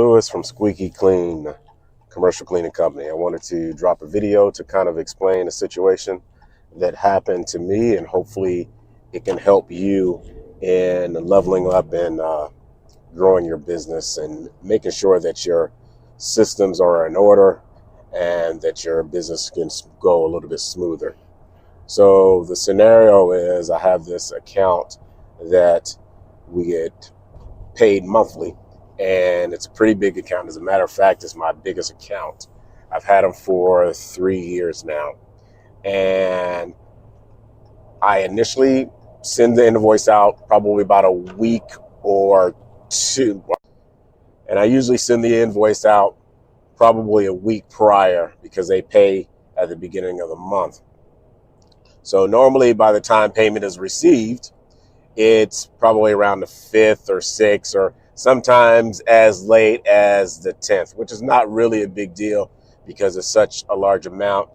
Lewis from Squeaky Clean Commercial Cleaning Company. I wanted to drop a video to kind of explain a situation that happened to me, and hopefully it can help you in leveling up and growing your business and making sure that your systems are in order and that your business can go a little bit smoother. So the scenario is I have this account that we get paid monthly, and it's a pretty big account. As a matter of fact, it's my biggest account. I've had them for 3 years now, and I initially send the invoice out probably about a week or two, and I usually send the invoice out probably a week prior because they pay at the beginning of the month. So normally by the time payment is received, it's probably around the 5th or 6th, or sometimes as late as the 10th, which is not really a big deal because it's such a large amount.